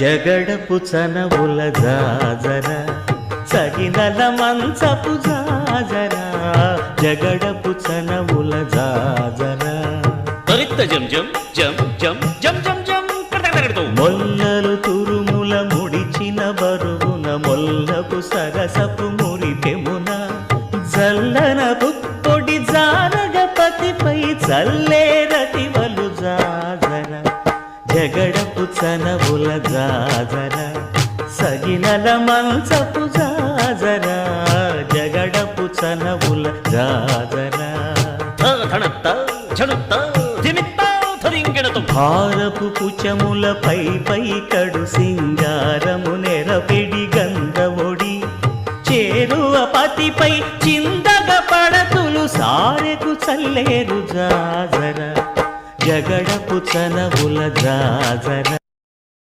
జగడపు చనవుల జాజర సగినల మంచపు జాజర జగడపు చనవుల జాజర జం జం జం జం జం జం జం మొల్లలు తురుముల ముడిచిన బరువున మొల్లపు సరసపు మురిపెమున జల్లన పుప్పొడి జానగపతిపై చల్లేరతివలు జాజర జగడపు చనవుల జాజర సగినల మంచపు జాజర జగడపు చనవుల జాజర భారపు పుచములపై పై కడు సింగారము నెరపెడి గంధవొడి చేరువ పతిపై చిందగ పడతులు సారెకు చల్లేరు జాజర జగడపు చనవుల జాజర